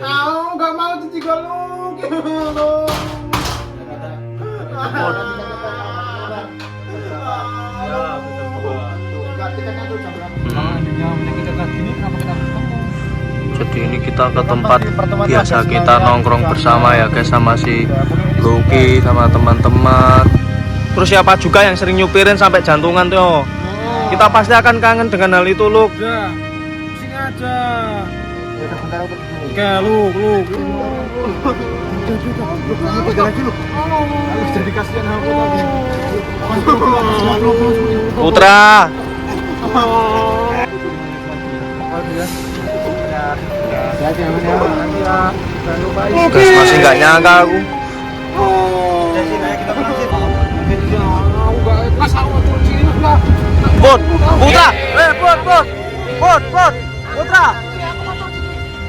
Aku nggak mau ditinggal lu. Jadi ini kita ke tempat biasa kita nongkrong bersama ya guys, sama si Lucky sama teman-teman. Terus siapa juga yang sering nyupirin sampai jantungan tuh. Kita pasti akan kangen dengan hal itu, Luk. Ya, sini aja. Oke, Luk. Harus jadi kasihan aku tadi. Putra. Guys, masih nggak nyangka aku. Bot, Putra, Bot,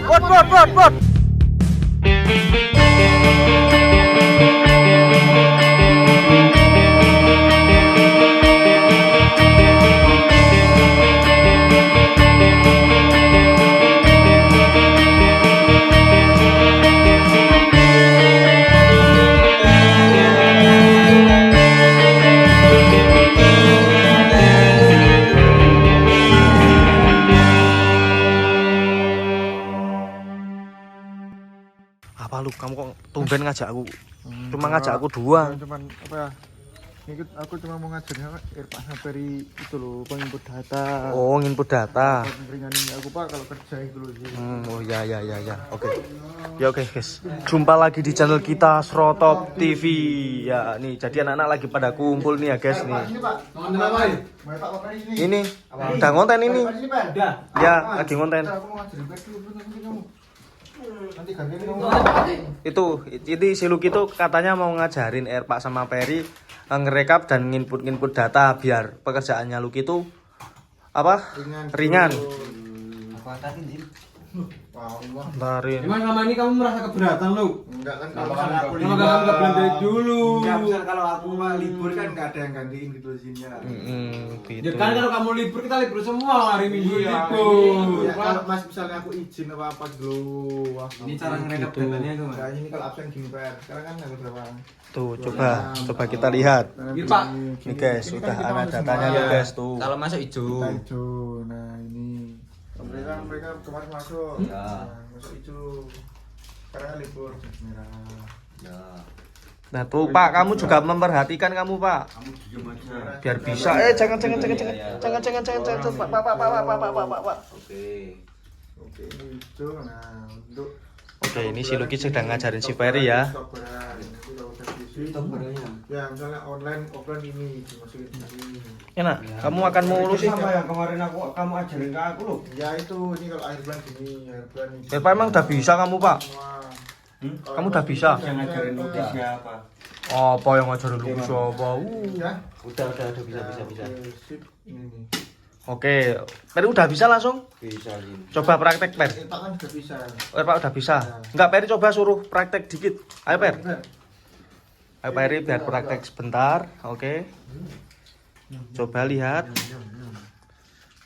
Putra, Bot. Apa lu, kamu kok tumben ngajak aku? Cuma ngajak aku doang. Cuman apa ya? Aku cuma mau ngajarin Pak Saperi itu loh, penginput data. Oh, nginput data. Meringanin aku Pak kalau kerja itu loh. Oh ya. Oke. Ya oke guys. Jumpa lagi di channel kita Srotop TV. Ya nih, jadi anak-anak lagi pada kumpul nih ya guys nih. Ini udah ngonten ini. Ya, lagi ngonten. Itu jadi si Lucky itu katanya mau ngajarin Pak sama Peri ngerekap dan nginput data biar pekerjaannya Lucky itu apa? Ringan. Tarin. Emang selama ini kamu merasa keberatan lu? Enggak kan Kalau kalau aku kamu nggak bilang dari dulu. Ya misal kalau aku mah libur kan nggak ada yang gantiin gitu di sini ya. Gitu. Ya kan kalau kamu libur kita libur semua hari Minggu Iya, libur. ya, kalau mas misalnya aku izin apa dulu. Ini cara ngerekap Gitu. datanya itu mas. Nah, ini kalau absen gini Pak. Sekarang kan ada berapa? Tuh, coba kita lihat. Ini, Pak. Nih guys, sudah ada datanya nih guys tuh. Kalau masuk hijau. Hijau. Nah, ini mereka kemarin masuk. Ya. Nah, masuk hijau. Sekarang libur merah. Ya. Nah tuh Pak, kamu juga memperhatikan kamu Pak. Kamu diam aja. Biar bisa. Jangan Pak. Oke. Oke, ini hijau. Nah, untuk Oke, ini si Lucky sedang ngajarin si Ferry ya. Ya, misalnya online, offline ini dimasukin sini. Enak. Kamu akan mau urus Sama yang kemarin kamu ajarin ke aku loh. Ya itu, ini kalau akhir bulan gini, akhir bulan ini. Pak emang udah bisa kamu Pak? Semua. Kamu udah bisa? Yang ngajarin Lucky siapa? Apa yang ngajarin Lucky siapa? Ya. Udah bisa. Oke, sip. Ini nih. Oke, Peri udah bisa langsung? Bisa ini. Coba praktek Per. Kita kan udah bisa. Pak udah bisa. Enggak, Peri coba suruh praktek dikit. Ayo Per. Ayo Peri biar praktek sebentar. Oke. Coba lihat.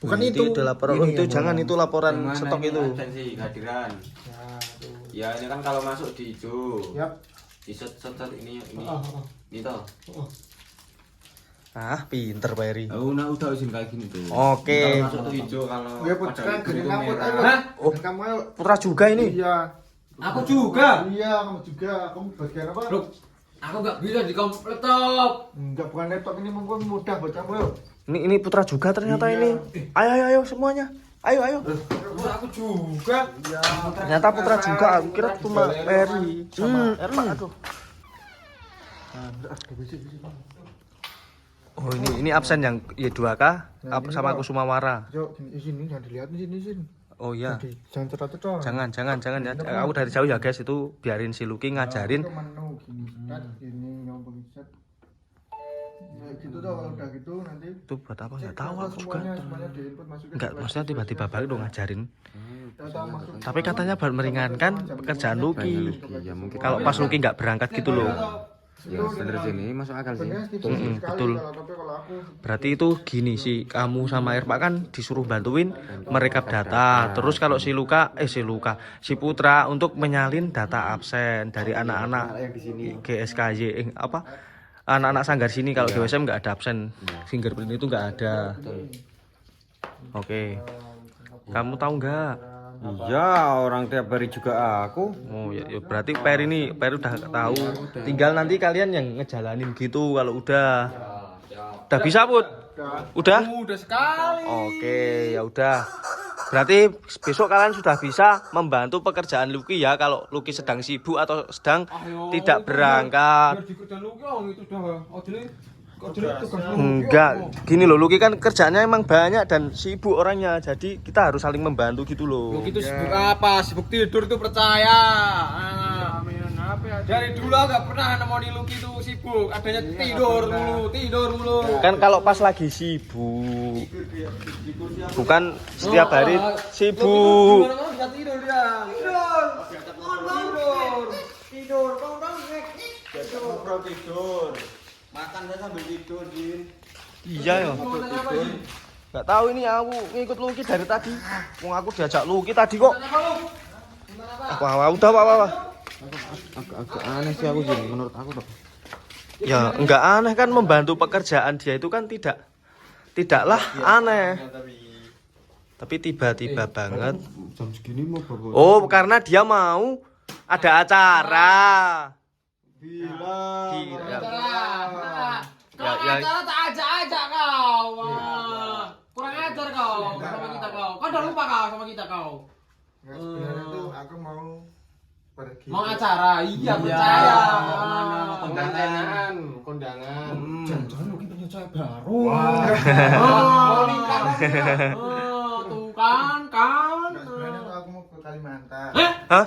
Bukan Ini itu. udah laporan. Ini Itu yang jangan mana? itu laporan stok itu. Absensi kehadiran. Ya, tuh. Ya ini kan kalau masuk di hijau. Yap. Di set ini. Oh. Ini toh. Ah, pinter Peri. Oh, nah udah izin kayak gini tuh. Oke. Kalau masuk tuh hijau kalau Ya, pada sekarang libur gini itu kamu. merah. Hah? Oh. Kamu Putra juga ini. Iya. Aku juga. Iya, kamu juga. Kamu bagian apa? Loh, aku nggak bisa di laptop. Enggak, bukan laptop ini mungkin mudah buat kamu. Yuk. Ini Putra juga ternyata Iya. ini. Ayo semuanya. Ayo. Terus aku juga. Ya. Ternyata Putra juga. Aku kira cuma Peri sama Erpa. Aduh. Oh ini absen yang Y2K sama aku Sumawara. Yuk, di sini jangan dilihat di sini. Oh iya. Jangan cetot-cetot. Jangan ya. Aku dari jauh ya guys, itu biarin si Lucky ngajarin. Itu menu gini, start gini, nyoba set. Ya gitu tuh, kalau udah gitu nanti Itu buat apa enggak tahu aku juga. semuanya diinput masukin. Enggak, maksudnya tiba-tiba balik dong ngajarin. Data masuk. Tapi katanya buat meringankan pekerjaan Lucky. Ya mungkin Kalau pas Lucky nggak berangkat gitu loh. Ya bener sih ini masuk akal sih. Sebenarnya tipis sekali betul. tapi kalau aku Berarti itu gini sih, kamu sama Irfan kan disuruh bantuin merekap data. Terus kalau si Putra untuk menyalin data absen dari anak-anak Yang di sini. GSKY anak-anak sanggar sini. Kalau GWSM nggak ada absen, fingerprint itu nggak ada. Oke, kamu tahu nggak? Iya, orang tiap hari juga aku. Oh ya, berarti Per udah tahu. Tinggal nanti kalian yang ngejalanin gitu kalau udah bisa Put? Udah? Udah sekali. Oke, ya udah. Berarti besok kalian sudah bisa membantu pekerjaan Lucky ya kalau Lucky sedang sibuk atau sedang tidak berangkat. Enggak, gini loh, Lucky kan kerjanya emang banyak dan sibuk orangnya, jadi kita harus saling membantu gitu loh. Lu itu sibuk apa? Sibuk tidur tuh percaya. Dari dulu agak pernah nemoni Lucky itu sibuk, adanya tidur mulu. Kan kalau pas lagi sibuk, bukan setiap hari sibuk. Bisa tidur dia. Tidur. tidur. Makan dan sambil tidur, Jin. Iya ya. Gak tahu ini aku ngikut Lucky dari tadi. Wong aku diajak Lucky tadi kok. Udah apa. Agak aneh sih aku sih menurut aku tuh. Ya enggak aneh kan, membantu pekerjaan dia itu kan tidaklah aneh. Tapi tiba-tiba banget. Jam segini mau bawa. Oh, karena dia mau ada acara. Gila. Kalau acara tak ajak kau. Kurang ajar kau sama kita kau. Kau udah lupa kau sama kita kau. Nggak, sebenarnya tuh aku mau pergi. Mau acara, iya percaya. Kondangan. Jangan-jangan mungkin punya cewek baru. Mau nikah. Tuh kan. Nggak, sebenarnya tuh aku mau ke Kalimantan. Hah?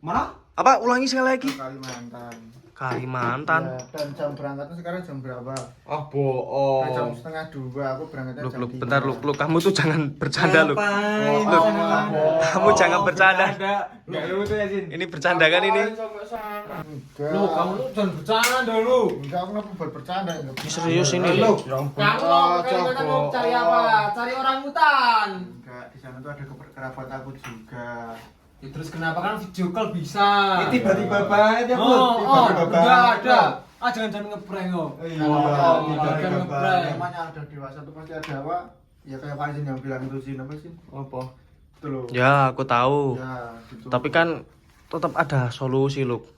Mana? Apa? Ulangi sekali lagi. Ke Kalimantan. Kalimantan. Ya, dan jam berangkatnya sekarang jam berapa? Ah bohong. Jam 1:30. Aku berangkatnya jam 3. Bentar, kamu tuh jangan bercanda lu. Ngapain? Kamu jangan bercanda. Enggak lu tuh ya, Jin. Ini bercanda kan ini? Enggak. Lu kamu tuh jangan bercanda lu. Enggak, aku kenapa bercanda? Ini serius ini. Lu. Kamu Kalimantan mau cari apa? Cari orang hutan. Enggak, di sana tuh ada kerabat aku juga. Ya, terus kenapa kan video call bisa? Tiba-tiba banget ya, Bu. Enggak ada. Jangan ngeprank lo. Iya, Jangan ngeprank. namanya ada dewasa tuh pasti ada apa? Ya kayak Pak Jin yang bilang itu sih, apa sih? Apa? Itu loh. Ya, aku tahu. Ya, gitu. Tapi kan tetap ada solusi, Luk.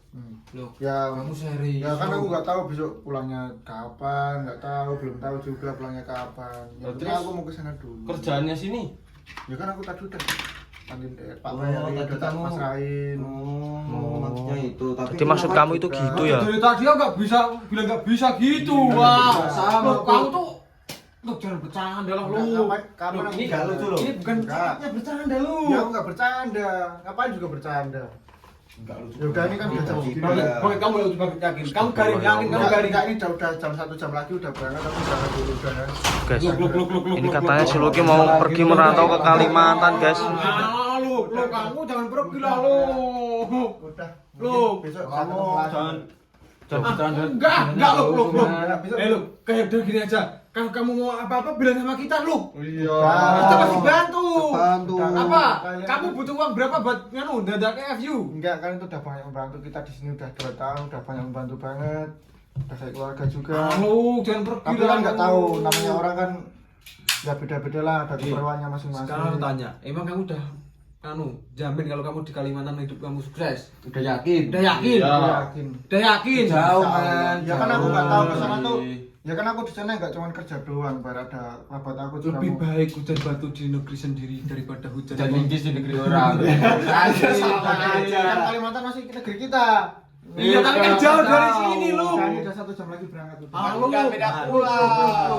Loh, Ya, kamu serius? ya kan aku nggak tahu besok pulangnya kapan, nggak tahu, belum tahu juga pulangnya kapan. Ya, Oh, terus terus aku mau ke sana dulu. Kerjaannya sini. Ya kan aku tadi udah panggil Pak Oh, Bayari, tadi udah tak kamu- pasrahin. Maksudnya itu tapi Jadi maksud kamu itu gitu ya? Dari tadi aku nggak bisa bilang nggak bisa gitu, wah. Sama kamu tuh. Lu jangan bercanda lah lu. Kapan aku Ini nggak lucu loh? Ini bukan Enggak. saatnya bercanda lu. Ya aku nggak bercanda. Ngapain juga bercanda? Enggak lucu. Ya udah ini kan udah jam segini. Bang, kamu harus yakin. Kamu garing yakin, kamu garing. Enggak, ini udah jam 1 jam lagi udah berangkat, aku berangkat dulu udah ya. Guys, Luk. ini katanya si Lucky mau pergi merantau ke Kalimantan, guys. Lu kamu jangan pergi lah lu. Udah. Lu. Besok Kamu jangan bercanda. Enggak lu. Besok. Lu, kayak udah gini aja. Kalau kamu mau apa-apa bilang sama kita lu. Iya. Kita pasti bantu. Bantu. Apa? Kalian- Kamu butuh uang berapa buat nganu dadak FU? Enggak, kalian tuh udah banyak membantu kita di sini udah 2 tahun, udah banyak membantu banget. Udah kayak keluarga juga. Lu jangan pergi. Tapi kan nggak tahu, namanya orang kan ya beda-beda lah, ada keperluannya masing-masing. Sekarang aku tanya, emang kamu udah jamin kalau kamu di Kalimantan hidup kamu sukses? udah yakin. Udah yakin? Aku yakin. Udah yakin? Jauh, Insya Allah. kan. Ya kan aku nggak tahu ke sana tuh. Jauh. Ya kan aku di sana nggak cuma kerja doang, bar ada kerabat aku juga. Lebih mau- baik hujan batu di negeri sendiri daripada hujan Jangan linggis di negeri orang. Sama aja. Kan Kalimantan masih negeri kita. Iya, tapi kan jauh dari sini lu. Kan udah 1 jam lagi berangkat udah. Lu beda pulau.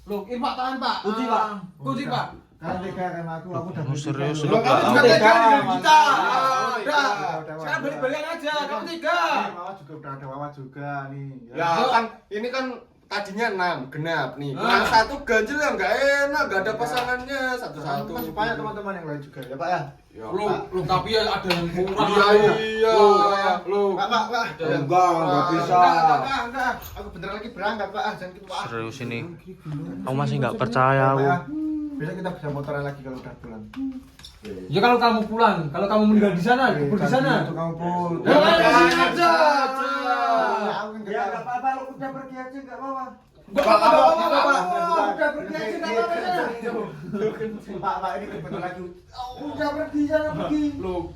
Lu, Pak tahan Pak. Kunci Pak. Kan tega kan aku udah beli serius, tiket. lu, Kamu juga Tega, tega dengan mantap. kita. Udah. Sekarang balik-balikan aja, kamu tiga. Wawa juga udah ada Wawa juga nih. Ya kan ini kan tadinya 6 genap nih. Kurang 1 ganjil ya enggak enak, enggak ada pasangannya satu-satu. Masih banyak teman-teman yang lain juga ya Pak ya. Lu tapi ya ada yang kurang. Iya. Lu. Pak. Enggak bisa. Enggak. Aku bentar lagi berangkat Pak. Jangan gitu Pak. Serius ini. Aku masih nggak percaya aku. Besok kita bisa motoran lagi kalau udah pulang. Ya kalau kamu pulang, kalau kamu meninggal di sana, kubur di sana. Itu kamu pul. Ya aja. Ya enggak apa-apa, lu udah pergi aja enggak apa-apa. Enggak apa-apa. Udah pergi aja enggak apa-apa. Pak, ini bentar lagi. Udah pergi sana pergi. Lu.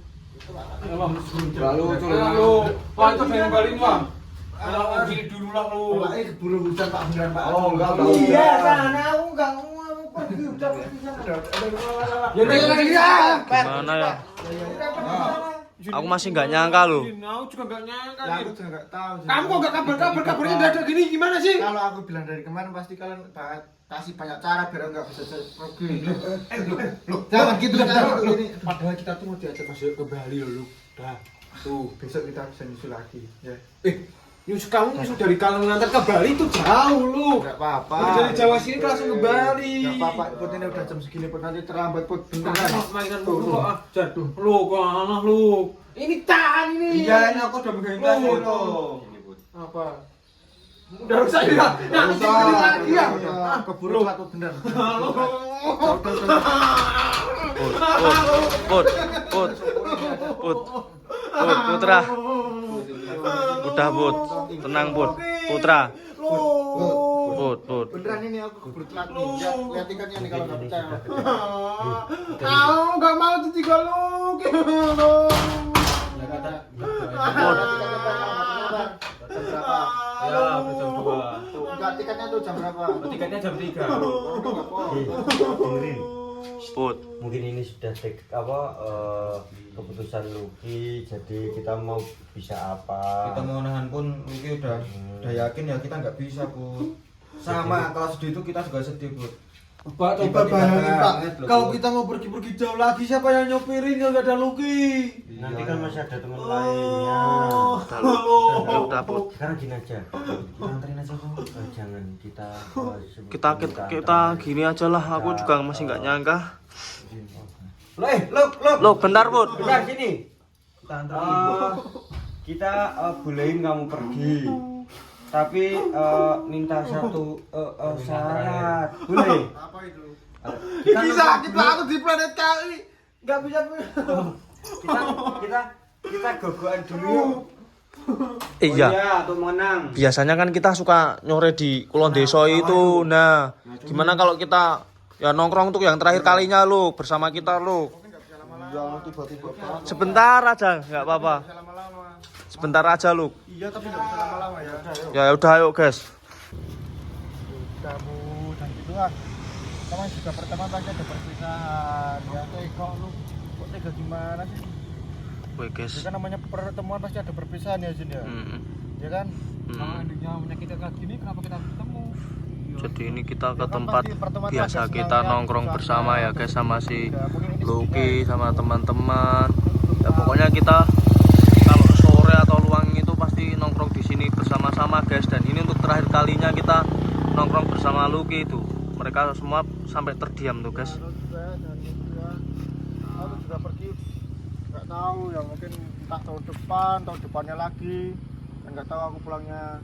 Lalu Pak itu pengen balik Bang. Kalau gini dulu lah lu. Pak, ini keburu hujan Pak beneran Pak. Oh, enggak. Iya, sana aku enggak mau pergi, udah pergi sana. Ya udah lagi ya. Gimana ya? Udah pergi sana. Aku masih nggak nyangka loh. Aku juga enggak nyangka. Ya aku juga enggak tahu. Kamu kok enggak kabarnya enggak ada gini gimana sih? Kalau aku bilang dari kemarin pasti kalian kasih banyak cara biar enggak bisa pergi. Loh, jangan gitu ini. Padahal kita tuh mau diajak masuk ke Bali loh, lu. Dah. Tuh, besok kita bisa nyusul lagi, ya. Nyusul kamu nyusul dari Kalimantan ke Bali itu jauh lu. Enggak apa-apa. Lu dari Jawa sini ke langsung ke Bali. Enggak apa-apa, Put ini udah jam segini Put nanti terlambat Put beneran. Mainan lu kok. Jatuh. Lu kok anak lu. Ini tahan ini. Iya, ini aku udah megang tas Loh. itu. Apa? Udah usah ya. Nah, ini lagi ya. Keburu satu bener. Put, Putra. Udah Put, tenang Put, Putra. Put. Beneran ini aku keburu telat nih. Lihat tiketnya nih kalau enggak percaya. Kau enggak mau ditinggal lu. Ya, jam 2. Enggak tiketnya tuh jam berapa? Tiketnya jam 3. Put. mungkin ini sudah keputusan Lucky, jadi kita mau bisa apa? Kita mau nahan pun Lucky udah yakin ya kita nggak bisa Put. Sama kalau sedih itu kita juga sedih Put. Pak, Coba bayangin, Pak. Kalau kita mau pergi-pergi jauh lagi siapa yang nyopirin kalau enggak ada Lucky? Nanti kan masih ada teman lainnya. Udah Put. Sekarang gini aja, kita anterin aja kok. Jangan kita Kita gini aja lah. Aku juga masih nggak nyangka. Loh, Bentar Put. bentar sini. Kita bolehin kamu pergi. Tapi minta satu syarat. Boleh? Apa itu? Bisa kita aku di planet kali. Enggak bisa. Kita gogoan dulu. Iya. Oh, iya, untuk menang. Biasanya kan kita suka nyore di Kulon Deso itu. Nah, gimana kalau kita ya nongkrong untuk yang terakhir kalinya lu bersama kita lu. Jangan tiba-tiba Pak. Sebentar aja, nggak apa-apa. Bisa lama-lama. Sebentar aja lu. Iya, tapi enggak bisa lama-lama ya. Ya udah ayo guys. Kamu dan gitu ah. Kamu juga pertemuan pasti ada perpisahan. Ya tega lu. Kok tega gimana sih? Woi guys. Ya kan namanya pertemuan pasti ada perpisahan ya Jin ya. Ya kan? Kalau endingnya menyakitkan kayak gini kenapa kita ketemu? Jadi ini kita ke tempat biasa kita nongkrong bersama ya guys, sama si Lucky sama teman-teman. Ya pokoknya kita kalau sore atau luang itu pasti nongkrong di sini bersama-sama guys. Dan ini untuk terakhir kalinya kita nongkrong bersama Lucky itu. Mereka semua sampai terdiam tuh guys. Aku juga pergi nggak tahu ya, mungkin entah tahun depan, tahun depannya lagi. Nggak tahu aku pulangnya.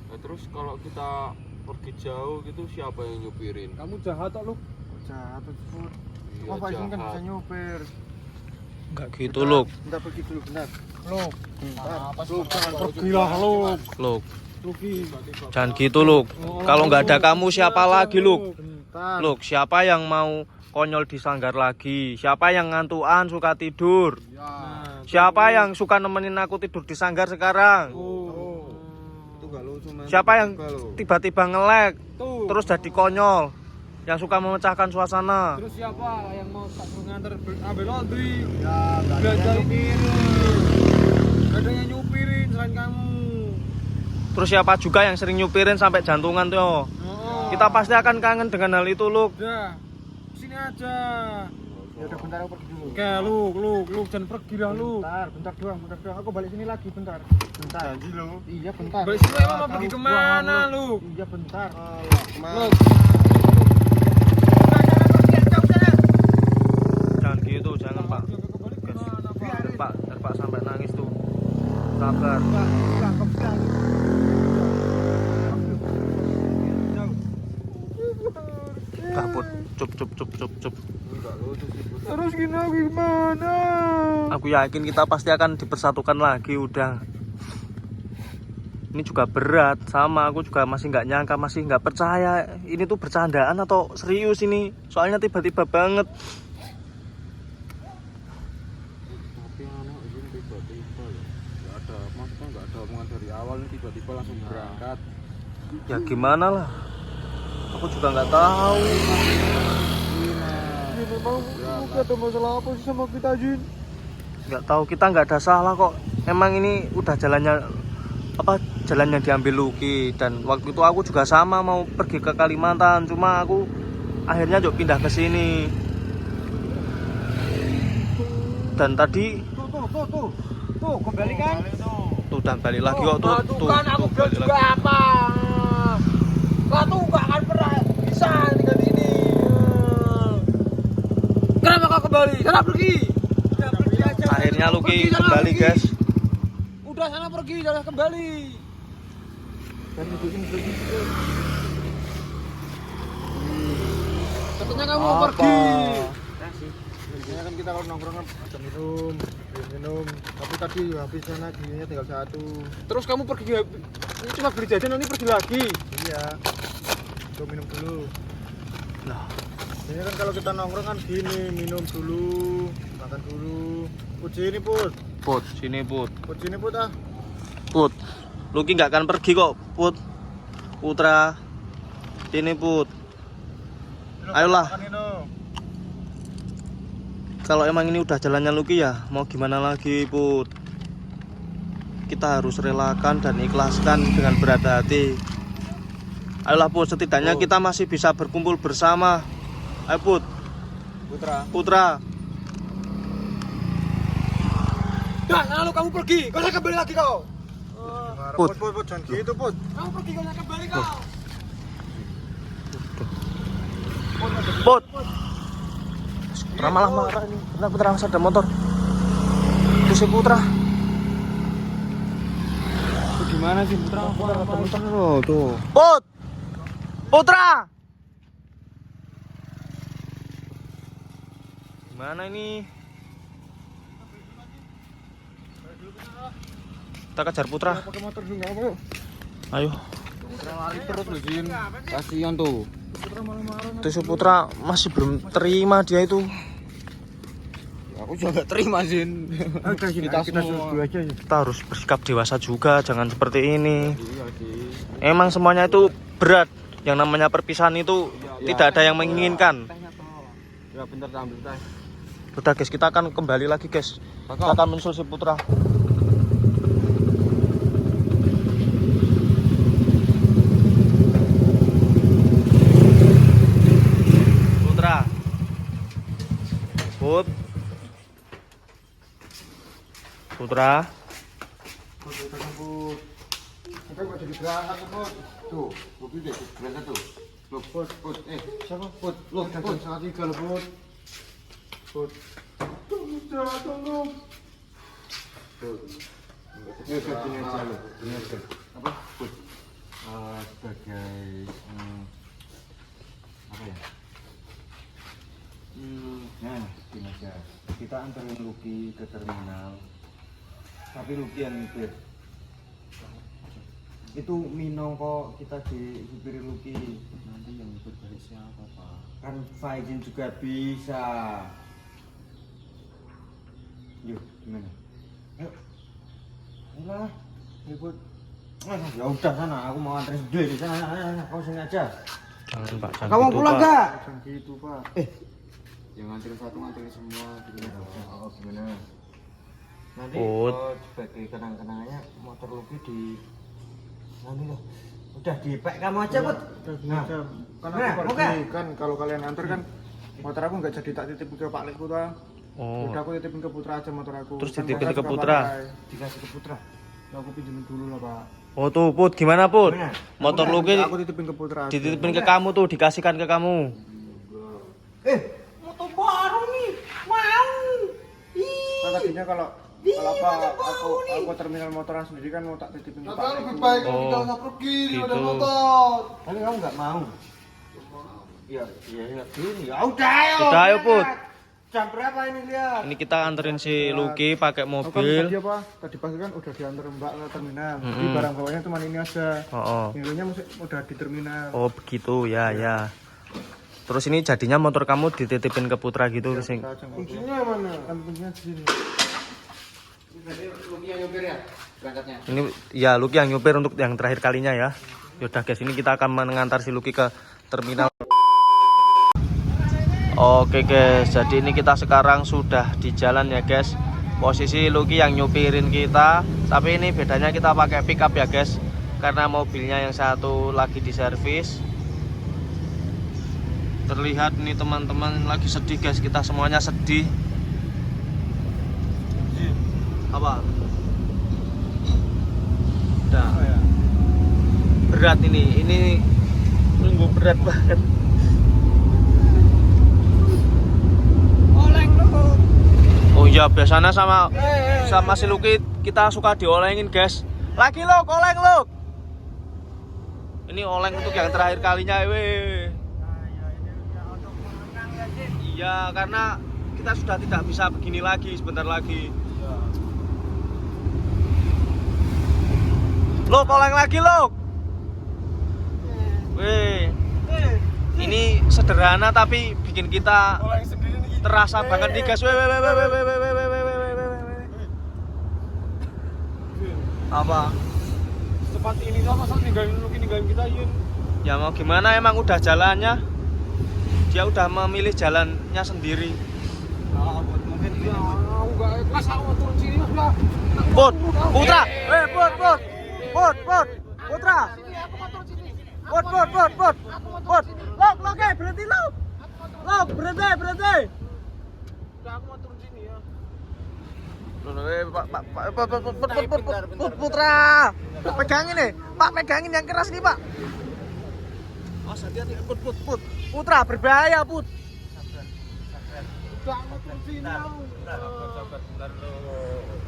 Nah, terus kalau kita pergi jauh gitu siapa yang nyupirin? Kamu jahat kok lu. Jahat tuh. Iya, Cuma Pak Izin kan jahat. bisa nyupir. Enggak gitu Luk. Enggak pergi dulu benar. Luk. Lu jangan pergi lah lu. Luk. Lucky. Jangan gitu Luk. Kalau nggak ada kamu siapa lagi Luk? Bentar. Luk, siapa yang mau konyol di sanggar lagi? Siapa yang ngantuan suka tidur? Siapa yang suka nemenin aku tidur di sanggar sekarang? Itu enggak lucu man. Siapa yang Enggak, loh. tiba-tiba ngelek Tuh. terus jadi konyol? Yang suka memecahkan suasana? Terus siapa yang mau tak nganter ambil laundry? Ya, enggak ada Belajar yang ini. Gak ada yang nyupirin selain kamu. Terus siapa juga yang sering nyupirin sampai jantungan tuh? Oh. Kita pasti akan kangen dengan hal itu Luk. Udah. Sini aja. Ya udah bentar aku pergi dulu. Oke, lu jangan pergi dah lu. Bentar doang. Aku balik sini lagi bentar. Janji lu. Iya bentar. Balik sini emang mau pergi kemana lu? Iya bentar. Lu. Jangan gitu, jangan Pak. Biar Pak sampai nangis tuh. Sabar. Kaput, cup. Terus gimana? Aku yakin kita pasti akan dipersatukan lagi udah. Ini juga berat, sama aku juga masih nggak nyangka, masih nggak percaya ini tuh bercandaan atau serius ini. Soalnya tiba-tiba banget. Tapi anak ini tiba-tiba ya. Nggak ada omongan dari awal nih tiba-tiba langsung berangkat. Ya gimana lah. Aku juga nggak tahu. Memang ada masalah apa sih sama kita, Jin? Nggak tahu, kita nggak ada salah kok. Emang ini udah jalannya diambil Lucky, dan waktu itu aku juga sama mau pergi ke Kalimantan, cuma aku akhirnya juga pindah ke sini. Dan tadi Tuh, kembali kan? tuh udah balik lagi kok tuh kan aku bilang balik juga lagi. apa? Kau tuh gak akan pernah bisa tinggal di sini. Kenapa kau kembali? Sana pergi. Udah pergi aja. Akhirnya Lucky Pergi, sana kembali pergi. guys. Udah sana pergi, jangan kembali. Katanya kamu mau pergi. Biasanya kan kita kalau nongkrong kan ada minum. Tapi tadi habisnya naginya tinggal satu. Terus kamu pergi ini cuma beli jajan nanti pergi lagi. Iya. Coba minum dulu. Nah, Ini kan kalau kita nongkrong kan gini, minum dulu, makan dulu. Put sini Put. Put, sini Put. Put sini Put ah. Put. Lucky nggak akan pergi kok, Put. Putra. Sini Put. Ayolah. Makan ini. Kalau emang ini udah jalannya Lucky ya, mau gimana lagi Put. Kita harus relakan dan ikhlaskan dengan berat hati. Ayolah Put, setidaknya kita masih bisa berkumpul bersama. Ayo Put. Putra. Dah, lalu kamu pergi. Kau jangan kembali lagi kau. Put. Put, jangan gitu Put. Kamu pergi, kau jangan kembali kau. Put. Putra malah marah ini. Kenapa Putra masih ada motor? Itu si Putra. Gimana sih Putra? Bentar lo tuh. Put. Putra. Gimana ini? Kita kejar Putra. Pakai motor dulu enggak mau. Ayo. Putra lari terus loh Jin. Kasihan tuh. Itu si Putra masih belum terima dia itu. Aku juga gak terima Jin. Kita semua aja ya. Kita harus bersikap dewasa juga, jangan seperti ini. Iya sih. Emang semuanya itu berat. Yang namanya perpisahan itu tidak ada yang menginginkan. Ya bentar tak ambil teh. Udah guys, kita akan kembali lagi guys. Kita akan menyusul si Putra. Putra. Put. Putra. Kita kok jadi berangkat Put. Tuh, kopi deh, berangkat tuh. Loh, Put. Siapa Put? Lo Put sangat tinggal Put. Put. Tunggu. Ini gini aja loh. Ini aja. Apa? Put. Sebagai apa ya? Nah, gini aja. Kita anterin Lucky ke terminal. Tapi Lucky yang nyetir. Itu Mino kok kita disupiri Lucky. Nanti yang nyetir dari siapa Pak? Kan Faizin juga bisa. Yuk, gimana? Yuk. Ayolah, ribut. Ya udah sana, aku mau anterin sendiri di sana. Kau sini aja. Jangan Pak, jangan Kamu gitu, pulang Pak. enggak? Jangan gitu, Pak. Yang nganterin satu nganterin semua gimana? Oh, gimana? Nanti Put. sebagai kenang-kenangannya motor Lucky di anu loh. Udah dipek kamu aja, Put. Nah, kan aku pergi kan kalau kalian antar kan Motor aku nggak jadi tak titip ke Pak Lekku tuh. Oh. Udah aku titipin ke Putra aja motor aku. Terus Kan dititipin Bapak ke suka Putra? pakai. Dikasih ke Putra. Ya, aku pinjemin dulu lah Pak. Oh tuh Put, gimana Put? Motor lu ki Aku titipin ke Putra. aja. dititipin ke kamu tuh, dikasihkan ke kamu. Motor baru nih. Mau. Kan tadinya kalau apa aku terminal motoran sendiri kan mau tak titipin ke Pak Lekku. Lebih baik Oh, kita usah pergi gitu. ada motor. Tapi kamu nggak mau. Iya, Ya udah ayo. Udah, ayo, Put. Jam berapa ini lihat? Ini kita anterin si Lucky pakai Aku kan mobil. tadi apa? Tadi pagi kan udah diantar Mbak ke terminal. Jadi barang bawanya cuma ini aja. Oh, Nilainya udah di terminal. oh begitu ya ya. Terus ini jadinya motor kamu dititipin ke Putra gitu sing. Kuncinya mana? Kan kuncinya di sini. Berarti Lucky yang nyopir ya berangkatnya. Ini ya Lucky yang nyupir untuk yang terakhir kalinya ya. Yaudah guys, ini kita akan mengantar si Lucky ke terminal. Oke guys, jadi ini kita sekarang sudah di jalan ya guys. Posisi Lucky yang nyupirin kita, tapi ini bedanya kita pakai pickup ya guys, karena mobilnya yang satu lagi di servis. Terlihat nih teman-teman lagi sedih guys, kita semuanya sedih. Apa? Udah. Berat ini nunggu berat banget. Oh iya, biasanya sama si Lucky kita suka diolengin guys. Lagi lo, oleng lo. Ini oleng untuk yang terakhir kalinya weh. Iya, karena kita sudah tidak bisa begini lagi sebentar lagi. Lo, oleng lagi lo. Weh. Ini sederhana tapi bikin kita terasa banget nih guys. Apa? Seperti ini sama saat ninggalin kita Yun. Ya mau gimana, emang udah jalannya. Dia udah memilih jalannya sendiri. Mungkin dia enggak ikhlas aku turun sini Mas. Put, Putra. Put. Putra. Put. Lok, berhenti lok. Lok, berhenti. Aku mau turun sini ya. Put, Putra. Pegangin nih, Pak, pegangin yang keras nih, Pak. Mas, hati-hati, Put. Putra, berbahaya, Put.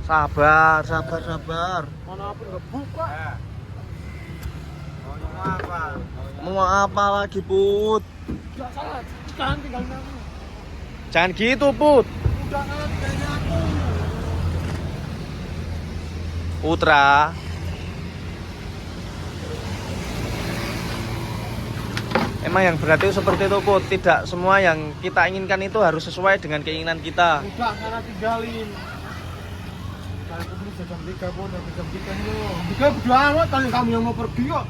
Sabar. Mana apa enggak buka? Mau apa lagi, Put? Enggak salah, jangan tinggalin aku. Jangan gitu, Put. Udah salah tinggalin aku. Putra. Emang yang berat itu seperti itu, Put. Tidak semua yang kita inginkan itu harus sesuai dengan keinginan kita. Udah sana tinggalin. Saya keburu jam 3 pun, habis jam 3 lo. 3 berdua amat kali kamu yang mau pergi kok.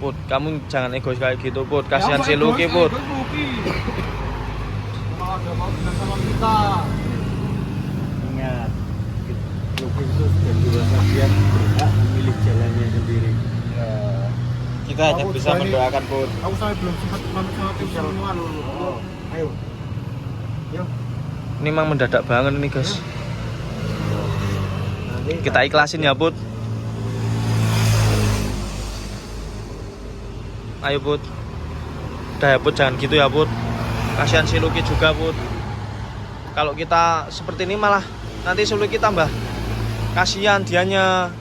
Put, kamu jangan egois kayak gitu, Put. Kasihan si Lucky, Put. Malah gak mau bilang sama kita. Ingat, Lucky itu sudah dewasa, dia berhak memilih jalannya sendiri. Kita hanya bisa mendoakan, Put. Aku sampai belum sempat pamit sama tim semua lo. Ayo. Ini memang mendadak banget ini, guys. Kita ikhlasin ya, Put. Ayo, Put. Udah ya, Put, jangan gitu ya, Put. Kasihan si Lucky juga, Put. Kalau kita seperti ini malah nanti si Lucky tambah kasihan dianya.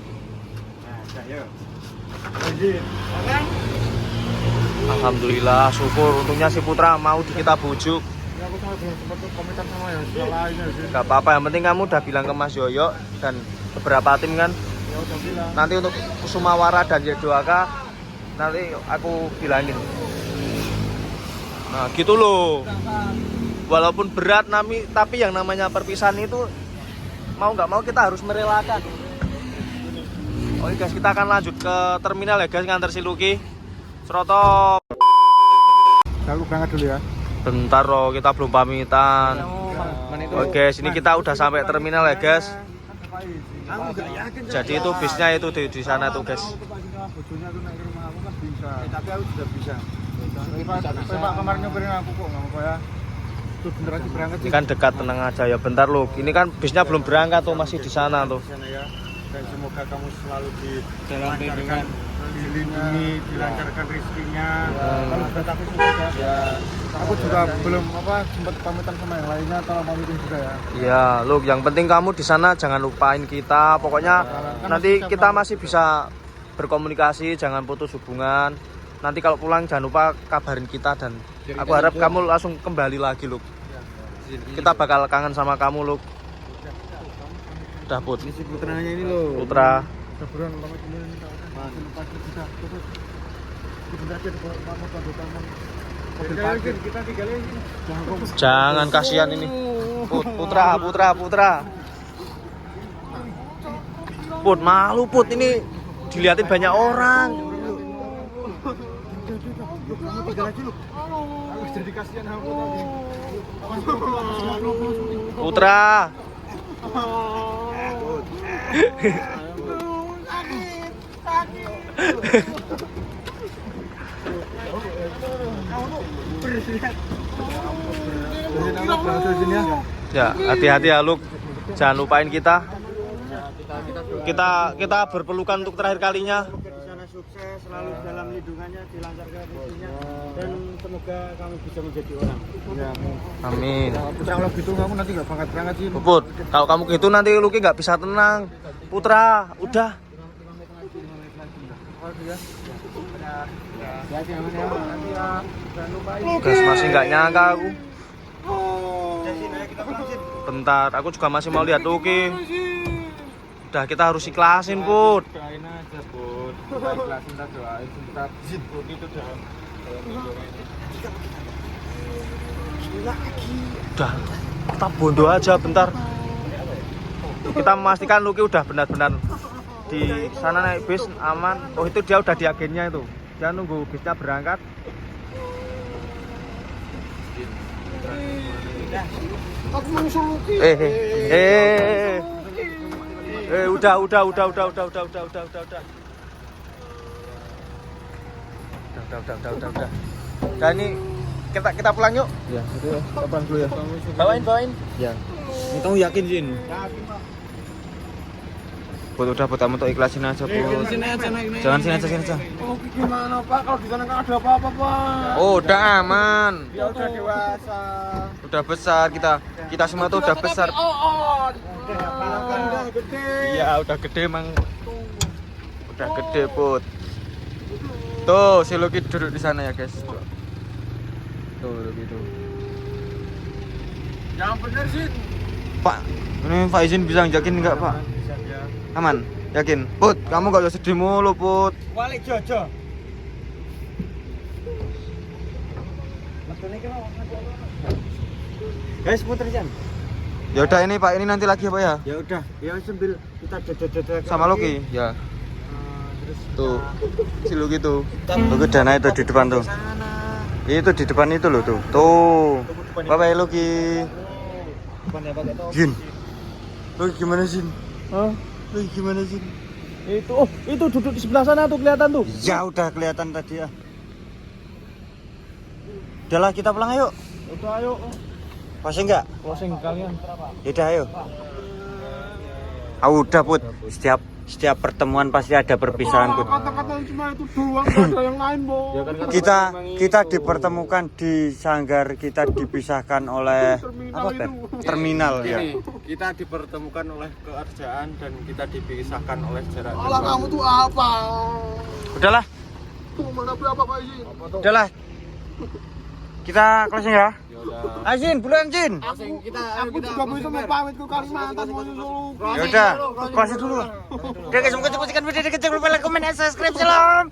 Alhamdulillah, syukur untungnya si Putra mau kita bujuk. Ya aku sampai belum sempat komentar sama yang lainnya sih. Gak apa-apa, yang penting kamu udah bilang ke Mas Yoyo dan beberapa tim kan. Ya udah bilang. Nanti untuk Kusumawara dan Y2K nanti aku bilangin. Nah gitu loh. Walaupun berat tapi yang namanya perpisahan itu mau nggak mau kita harus merelakan. Oke guys, kita akan lanjut ke terminal ya guys, nganter si Lucky. Serotop. Aku berangkat dulu ya. Bentar loh, kita belum pamitan. Oke guys, ini kita udah sampai terminal ya guys. Aku gak yakin. Jadi itu bisnya itu di sana tuh guys. Bojonya tuh naik ke rumah aku kan bisa. Tapi aku sudah bisa. Pak kemarin nyobarin aku kok nggak apa-apa ya. Tuh bentar lagi berangkat Ini kan dekat, tenang aja ya. Bentar lu. Ini kan bisnya belum berangkat tuh, masih di sana tuh. Di sana ya. Dan semoga kamu selalu Dalam bimbingan. dilindungi, dilancarkan rezekinya. Kalau sudah takut juga aku juga belum sempat pamitan sama yang lainnya, tolong pamitin juga ya. Iya, lu yang penting kamu di sana jangan lupain kita. Pokoknya nanti kita masih bisa berkomunikasi, jangan putus hubungan. Nanti kalau pulang jangan lupa kabarin kita dan aku harap kamu langsung kembali lagi, Luk. Kita bakal kangen sama kamu, Luk. Udah, Put. Ini si putranya ini loh. Putra. Sebulan pamit dulu ini pagi sudah tutup. Sebentar aja kamu pamit. Kita tinggalin. Jangan kasihan ini. Putra. Put, malu Put, ini dilihatin banyak orang. Kamu tinggal aja lu. Harus jadi kasihan aku tadi. Putra. Ya, hati-hati ya, Luk. Jangan lupain kita. Kita berpelukan untuk terakhir kalinya. Semoga di sana sukses, selalu dalam lindungannya, dilancarkan rezekinya, dan semoga kamu bisa menjadi orang. Ya, Amin. Putra kalau gitu kamu nanti nggak berangkat sih. Put, kalau kamu gitu nanti Luki nggak bisa tenang. Putra, udah. Gas masih nggak nyangka aku. Bentar, aku juga masih mau lihat Luki. Udah, kita harus ikhlasin, Put. Doain aja, Bud. Kita ikhlasin, kita doain, kita Bud itu dalam Udah, kita bondo aja bentar. Kita memastikan Luki udah benar-benar di sana naik bis aman. Oh, itu dia udah di agennya itu. Dia nunggu bisnya berangkat. Aku mau Luki. Udah. Udah ini kita pulang yuk. Ya, itu ya. Kita pulang dulu ya. Bawain. Ya. Ini kamu yakin, Jin? Buat udah buat kamu tuh ikhlasin aja, Bud. Sini aja naik. Jangan sini aja. Luki gimana Pak? Kalau di sana nggak ada apa-apa Pak. Oh, udah aman. Dia udah dewasa. Udah besar kita semua tuh udah besar. Udah gede. Iya, udah gede emang. Udah gede, Put. Tuh, si Luki duduk di sana ya, guys. Tuh, Luki tuh. Yang bener sih. Pak, ini Pak izin bisa ngajakin enggak, Pak? Aman? Yakin? Put, kamu gak usah sedih mulu, Put. Balik Jojo. Guys, puter Jan. Ya udah ini Pak, ini nanti lagi apa ya? Ya udah, ya sambil kita jojo-jojo Sama Luki, ya. Tuh, si Luki tuh. Luki dana itu di depan tuh. Itu di depan itu loh tuh. Tuh. Bye-bye Luki. Jin. Luki gimana sih? Hah? Luki gimana sih? Itu duduk di sebelah sana tuh kelihatan tuh. Ya udah kelihatan tadi ya. Udahlah kita pulang ayo. Udah ayo. Masih enggak? Closing kalian. Yaudah ayo. Udah Put. Setiap pertemuan pasti ada perpisahan, Put. Kata-kata cuma itu doang, nggak ada yang lain, Bo. Kita dipertemukan di sanggar, kita dipisahkan oleh apa, Per? Terminal ya. Kita dipertemukan oleh kerjaan dan kita dipisahkan oleh jarak. Alah kamu tuh apa? Udahlah, Tuh mana berapa Pak Izin? udahlah. Kita closing ya. Azin, bulan Jin. Aku juga bisa mau pamit ke Kalimantan mau nyusul. Ya udah, closing dulu. Oke guys, semoga cepat video ini, jangan lupa like, comment, dan subscribe. Salam.